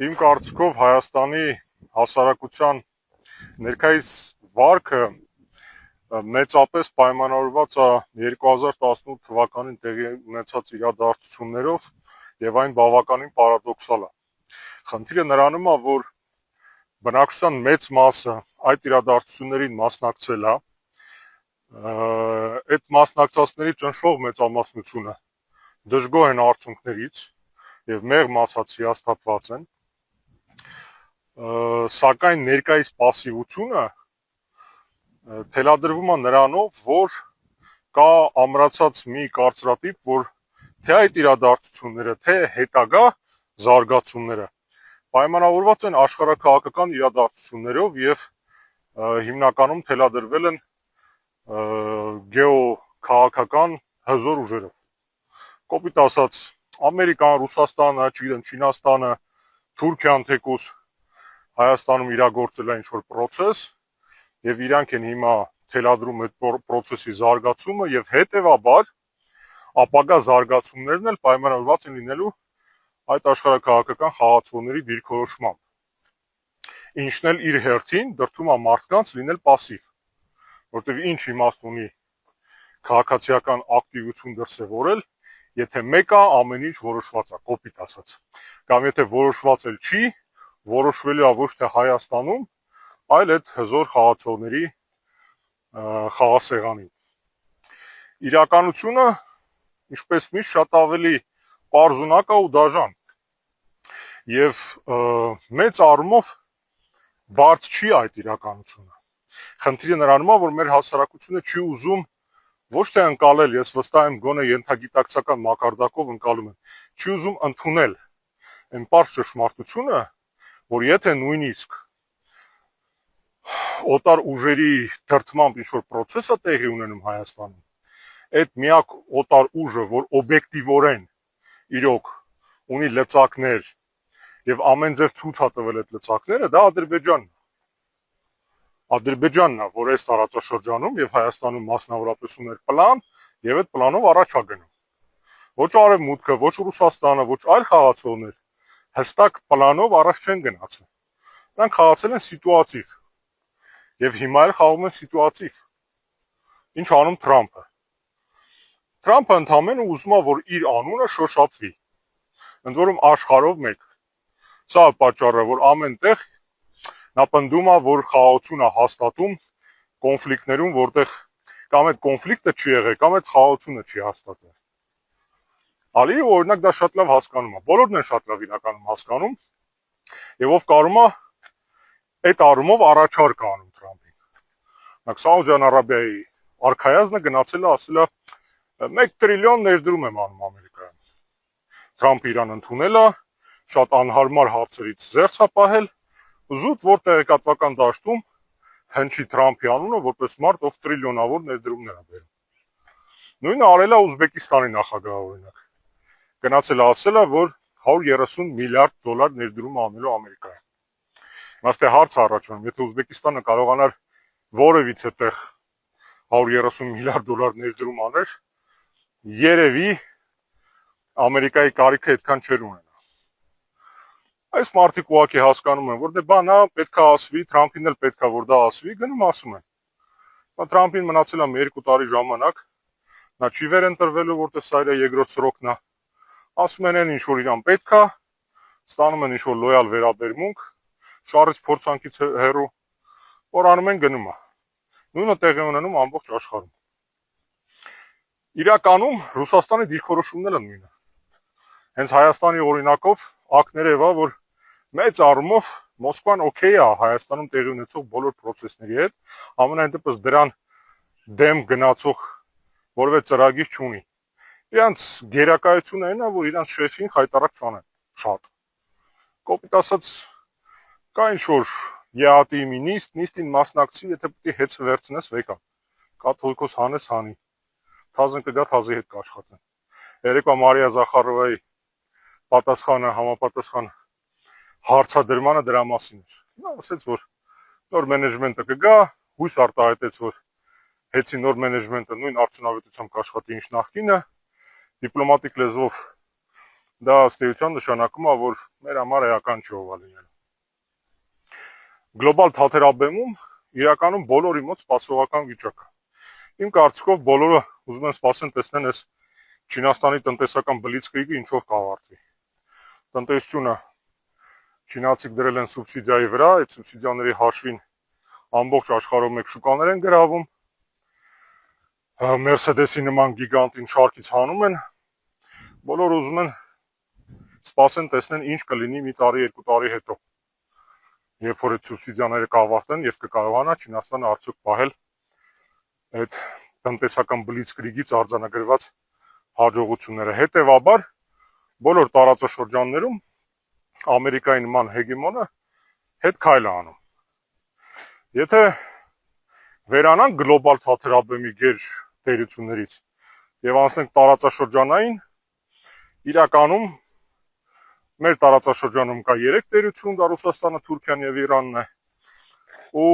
Իմ կարծիքով Հայաստանի հասարակության ներկայիս վարքը մեծապես պայմանավորված է 2018 թվականին տեղի ունեցած իրադարձություններով եւ այն բավականին պարադոքսալ է։ Խնդիրը նրանում է, որ բնակչության մեծ մասը այդ իրադարձություններին մասնակցել է, այդ մասնակցածների ճնշող մեծամասնությունը դժգոհ են արդյունքներից եւ մեղմ ասած հիասթափված են, սակայն ներկայիս պասիվությունը թելադրվում է նրանով, որ կա ամրացած մի կարծրատիպ, որ թե այդ իրադարձությունները, թե հետագա զարգացումները պայմանավորված են աշխարհաքաղաքական իրադարձություններով եւ հիմնականում թելադրվել են գեոքաղաքական հզոր ուժերով։ Կոպիտ ասած, Ամերիկան, Ռուսաստանը, Չինաստանը, Թուրքիան թեկուզ Հայաստանում իրագործել է ինչ-որ պրոցես եւ իրանք են հիմա թելադրում այդ պրոցեսի զարգացումը եւ հետեւաբար ապագա զարգացումներն էլ պայմանավորված են լինելու այդ աշխարհաքաղաքական խաղացողների դիրքորոշմամբ, ինչն էլ իր հերթին դրդում է մարդկանց լինել пассив, որտեղ ինչ իմաստ ունի քաղաքացիական ակտիվություն դրսևորել, եթե մեկը ամեն ինչ որոշված է, կոպիտ ասած, կամ եթե որոշված էլ չի, որոշվելու է ոչ թե Հայաստանում, այլ այդ հզոր խաղացողների խաղասեղանին։ Իրականությունը, ինչպես միշտ, շատ ավելի պարզունակ է ու դաժան եւ մեծ առումով բարդ չի այդ իրականությունը։ Խնդիրը նրանում է, որ մեր հասարակությունը չի ուզում ոչ թե ընկալել, ես վստահ եմ գոնե ենթագիտակցական մակարդակով ընկալում են, չի ուզում ընդունել այն պարզ ճշմարտությունը, որ եթե նույնիսկ օտար ուժերի դրդմամբ ինչ-որ պրոցես է տեղի ունենում Հայաստանում, այդ միակ օտար ուժը, որ օբյեկտիվորեն իրոք ունի լծակներ եւ ամեն ձև ցույց է տվել այդ լծակները, դա Ադրբեջանն է։ Ադրբեջանն է, որ այս տարածաշրջանում եւ Հայաստանում մասնավորապես ուներ պլան եւ այդ պլանով առաջ է գնում։ Ոչ Արևմուտքը, ոչ Ռուսաստանը, ոչ այլ խաղացողներ հստակ պլանով առաջ չեն գնացել։ Նրանք խաղացել են սիտուատիվ եւ հիմա էլ խաղում են սիտուատիվ։ Ինչ անում Թրամփը։ Թրամփը ընդամենը ուզում է, որ իր անունը շոշափվի։ Ընդ որում աշխարհով մեկ։ Սա է պատճառը, որ ամեն տեղ նա պնդում է, որ խաղաղություն է հաստատում կոնֆլիկտներում, որտեղ կամ այդ կոնֆլիկտը չի եղել, կամ այդ խաղաղությունը չի հաստատվել։ Ալիևը օրինակ դա շատ լավ հասկանում է, բոլորն են շատ լավ իրականում հասկանում, եւ ով կարում է այդ առումով առաջարկ անում Թրամփին։ Նախ Սաուդյան Արաբիայի արքայազնը գնացել է, ասել է 1 տրիլիոն ներդրում եմ անում Ամերիկայում։ Թրամփը իրան ընդունել է, շատ անհարմար հարցերից զերծ է պահել, զուտ որ տեղեկատվական դաշտում հնչի Թրամփի անունը որպես մարդ, ով տրիլիոնավոր ներդրումներ է բերում։ Նույնը արել է Ուզբեկիստանի նախագահը օրինակ։ Գնացել է ասել է, որ 130 միլիարդ դոլար ներդրում անելու Ամերիկայում։ Իմաստե հարց առաջանում, եթե Ուզբեկիստանը կարողանար որևիցե տեղ 130 միլիարդ դոլար ներդրում աներ, երևի Ամերիկայի կարիքը այդքան չէր ունենա։ Այս մարդիկ ուղղակի հասկանում են, որ դե բանա պետք է ասվի, Թրամփին էլ պետք է որ դա ասվի, գնում ասում են։ Թրամփին մնացել է 2 տարի ժամանակ, նա չի վերընտրվելու, որտեղ սա իր երկրորդ սրոքն է։ Ասում են ինչ որ իրան պետք է, ստանում են ինչ որ լոյալ վերաբերմունք, շարից փորձանքից հեռու, որ անում են գնում է։ Նույնը տեղի ունենում ամբողջ աշխարհում։ Իրականում Ռուսաստանի դիրքորոշումն էլ նույնն է։ Հենց Հայաստանի օրինակով ակներևա, որ մեծ առումով Մոսկվան օքեյ է Հայաստանում տեղի ունեցող բոլոր process-ների հետ, ամենայն դեպս դրան դեմ գնացող որևէ ծրագիր չունի։ Իրանց գերակայությունն այն է, որ իրանց շեֆին խայտարակ չանեն, շատ։ Կոպիտ ասած, կա ինչ-որ ԵԱՏ-ի մի նիստին մասնակցի, եթե պետք է հեծը վերցնես, վեկա, կաթողիկոս հանես հանի, թազն կգա թազի հետ կաշխատեն։ Երեկվա Մարիա Զախարովայի պատասխանը, համապատասխան հարցադրմանը դրա մասին էր։ Նա ասաց, որ նոր մենեջմենտը կգա, հույս արտահայտեց, որ հեցի նոր մենեջմենտը նույն արդյունավետությամբ կաշխատի ինչ նախկինը, դիպլոմատիկ լեզվով դա ըստ էության նշանակում է, որ մեր համար էական չի ով լինել։ Գլոբալ թատերաբեմում իրականում բոլորի մոտ սպասողական վիճակ է։ Իմ կարծիքով բոլորը ուզում են սպասեն տեսնեն այս Չինաստանի տնտեսական բլիցկրիգը ինչով կավարտվի։ Տնտեսությունը չինացիք դրել են սուբսիդիայի վրա, այդ սուբսիդիաների հաշվին ամբողջ աշխարհում մեկ շուկաներ են գրավում, Mercedes-ի նման գիգանտին շարքից հանում են, բոլորը ուզում են սպասեն տեսնեն ինչ կլինի մի տարի, երկու տարի հետո, երբ որ այդ սուբսիդիաները կավարտեն եւ կկարողանա Չինաստանը արդյոք պահել այդ տնտեսական բլիցկրիգից արձանագրված հաջողությունները։ Հետևաբար բոլոր տարածաշրջաններում Ամերիկայի նման հեգեմոնը հետ քայլ է անում։ Եթե վերանանք գլոբալ թատերաբեմի գեր տերություններից եւ անցնենք տարածաշրջանային, իրականում մեր տարածաշրջանում կա 3 տերություն, դա Ռուսաստանը, Թուրքիան եւ Իրանն է, ու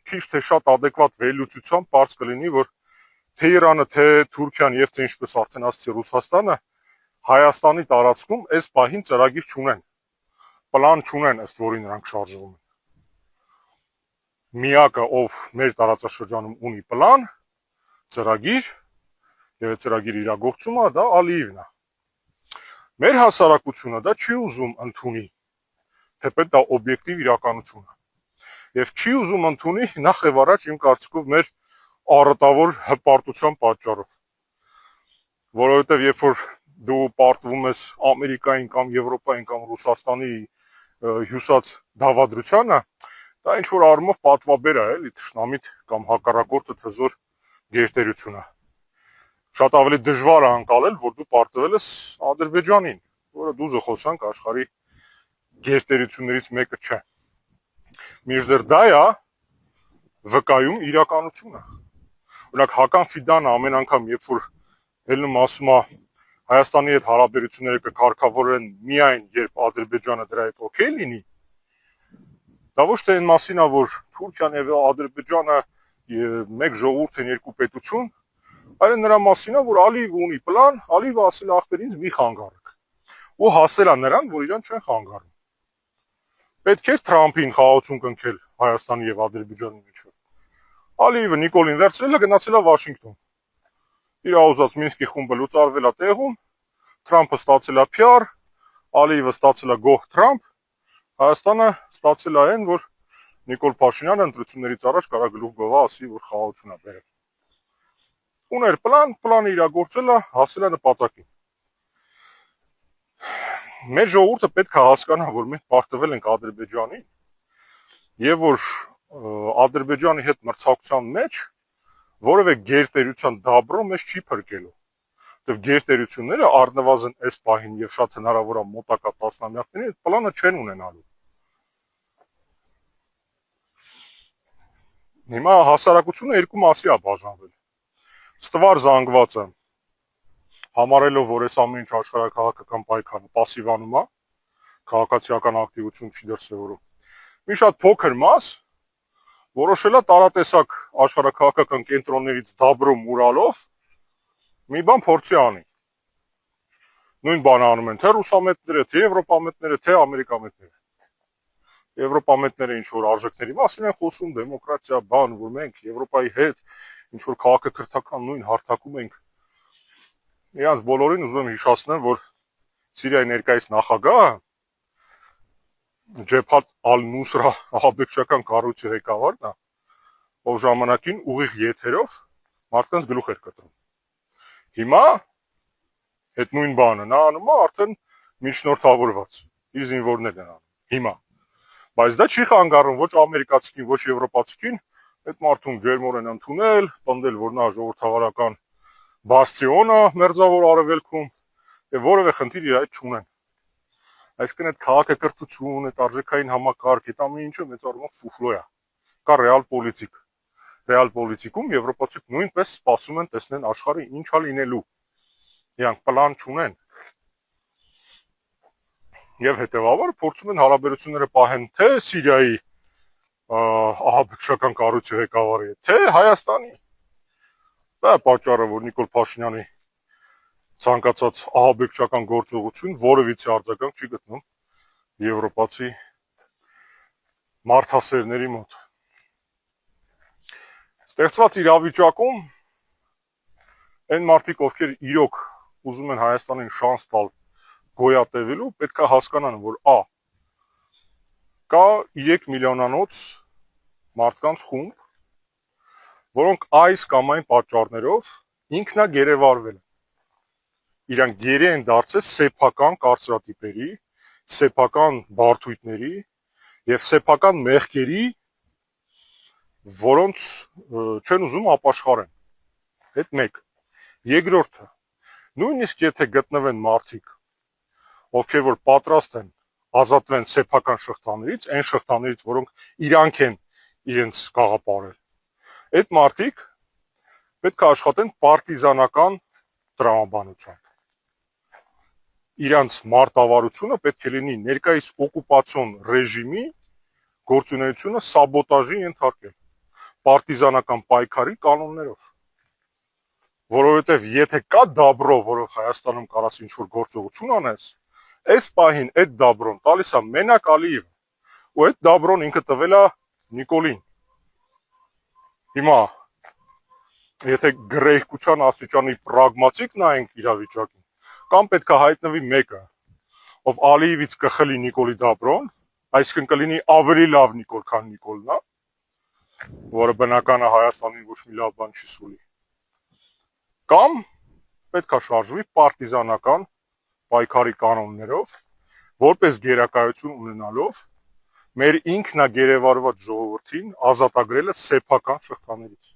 քիչ թե շատ adekvat վերլուծությամբ բարձ կլինի, որ թե Իրանը, թե Թուրքիան եւ թե ինչպես արդեն ասացի Ռուսաստանը Հայաստանի տարածքում այս պահին ծրագիր չունեն, պլան չունեն, ըստ որի նրանք շարժվում են։ Միակը, ով մեր տարածաշրջանում ունի պլան, ծրագիր եւ այդ ծրագիրի իրագործումը, դա Ալիևն է։ Մեր հասարակությունը դա չի ուզում ընդունի, թեպետ դա օբյեկտիվ իրականություն է։ Եվ չի ուզում ընդունի նախ եւ առաջ իմ կարծիքով մեր առատավոր հպարտության պատճառով։ Որովհետեւ երբ որ դու պարտվում ես Ամերիկային կամ Եվրոպային կամ Ռուսաստանի հյուսած դավադրությանը, դա ինչ որ առումով պատվաբեր է, էլի թշնամիտ կամ հակառակորդը թզոր գերտերությունը։ Շատ ավելի դժվար է անցալել, որ դու պարտվել ես Ադրբեջանին, որը դու զխոսանք աշխարհի գերտերություններից մեկը չէ։ Մինչդեռ դա է վկայում իրականությունը։ Օրինակ Հական Ֆիդանը ամեն անգամ, երբ որ ելնում ասում է Հայաստանի հետ հարաբերությունները կկարգավորեն միայն երբ Ադրբեջանը դրա հետ օքեյ լինի, դա ոչ թե այն մասին է, որ Թուրքիան եւ Ադրբեջանը մեկ ժողովուրդ են, երկու պետություն, այլ նրա մասին է, որ Ալիևը ունի պլան, Ալիևը ասել է ախպեր ինձ մի խանգարեք։ Ու հասել է նրան, որ իրան չեն խանգարում։ Պետք է Թրամփին խաղացում կնքել Հայաստանի եւ Ադրբեջանի միջեւ։ Ալիևը Նիկոլին վերցրել է, գնացել է Վաշինգտոն։ Իր ուզած Մինսկի խումբը լուծարվել է տեղում, Թրամփը ստացել է PR, Ալիևը ստացել է գոհ Թրամփ, Հայաստանը ստացել է այն, որ Նիկոլ Փաշինյանը ընտրություններից առաջ կարա գլուխ գովա, ասի, որ խաղաղություն է բերել։ Ուներ պլան, պլանը իրագործել է, հասել է նպատակին։ Մեր ժողովուրդը պետք է հասկանա, որ մենք պարտվել ենք Ադրբեջանին, եւ որ Ադրբեջանի հետ մրցակցության մեջ որևէ գերտերության դաբրո մեզ չի փրկելու։ Եվ գերտերությունները առնվազն այս պահին եւ շատ հնարավոր է մոտակա տասնամյակների այդ պլանը չեն ունենալու։ Հիմա հասարակությունը երկու մասի է բաժանվել։ Ստվար զանգվածը համարելով, որ այս ամեն ինչ աշխարհակաղակական պայքարը пассивանում է, քաղաքացիական ակտիվություն չի դրսևորում։ Մի շատ փոքր մաս որոշել է տարատեսակ աշխարհակաղակական կենտրոններից դաբրո մուրալով մի բան փորձի անի։ Նույն բանը անում են թե ռուսամետները, թե եվրոպամետները, թե ամերիկամետները։ Եվրոպամետները ինչ որ արժեքների մասին են խոսում, դեմոկրատիա, բան, որ մենք Եվրոպայի հետ ինչ որ քաղաքակրթական նույն հարթակում ենք։ Իրանց բոլորին ուզում եմ հիշեցնել, որ Սիրիայի ներկայիս նախագահը Ջեփաթ Ալ-Նուսրա ահաբեկչական կառույցի ղեկավարն է, ով ժամանակին ուղիղ եթերով մարդկանց գլուխ էր կտրում։ Հիմա այդ նույն բանը նա անում է արդեն միջնորդավորված, իր զինվորներն են անում։ Հիմա, բայց դա չի խանգարում ոչ ամերիկացիքին, ոչ եվրոպացիքին այդ մարդուն ջերմորեն ընդունել, պնդել, որ նա ժողովրդավարական բաստիոն է մերձավոր արևելքում եւ որևէ խնդիր իր այդ չունեն։ Այսինքն այդ քաղաքակրթություն, այդ արժեքային համակարգ, այդ ամեն ինչը մեծ առումով ֆուֆլո է։ Կա ռեալ պոլիտիկ։ Ռեալ պոլիտիկում եվրոպացիք նույնպես սպասում են տեսնեն աշխարհը ինչա լինելու։ Իրանք պլան չունեն։ Եվ հետեւաբար փորձում են հարաբերությունները պահեն թե Սիրիայի ահաբեկչական կառույցի ղեկավարի հետ, թե Հայաստանի։ Դա է պատճառը, որ Նիկոլ Փաշինյանի ցանկացած ահաբեկչական գործողություն որևիցե արձագանք չի գտնում եվրոպացի մարդասերների մոտ։ Ստեղծված իրավիճակում այն մարդիկ, ովքեր իրոք ուզում են Հայաստանին շանս տալ գոյատևելու, պետք է հասկանան, որ կա 3 միլիոնանոց մարդկանց խումբ, որոնք այս կամ այն պատճառներով ինքնագերեվարվել են։ Իրանք գերի են դարձել սեփական կարծրատիպերի, սեփական բարդույթների եւ սեփական մեղքերի, որոնց չեն ուզում ապաշխարեն։ Այդ մեկ։ Երկրորդը, նույնիսկ եթե գտնվեն մարդիկ, ովքեր որ պատրաստ են ազատվեն սեփական շղթաներից, այն շղթաներից, որոնք իրանք են իրենց գաղապարել, այդ մարդիկ պետք է աշխատեն պարտիզանական տրամաբանությամբ։ Իրանց մարտավարությունը պետք է լինի ներկայիս օկուպացիոն ռեժիմի գործունեությունը սաբոտաժի ենթարկել պարտիզանական պայքարի կանոններով, որովհետև եթե կա դաբրո, որով Հայաստանում կարաս ինչ-որ գործողություն անես, այս պահին այդ դաբրոն տալիս է մենակ Ալիևը, ու այդ դաբրոն ինքը տվել է Նիկոլին։ Հիմա, եթե գրեհկության աստիճանի պրագմատիկ նայենք իրավիճակին, կամ պետք է հայտնվի մեկը, ով Ալիևից կխլի Նիկոլի դաբրոն, այսինքն կլինի ավելի լավ Նիկոլ, քան Նիկոլն է, որը բնական է Հայաստանին ոչ մի լավ բան չի սուլի, կամ պետք է շարժվի պարտիզանական պայքարի կանոններով, որպես գերակայություն ունենալով մեր ինքնագերեվարված ժողովրդին ազատագրելը սեփական շղթաներից։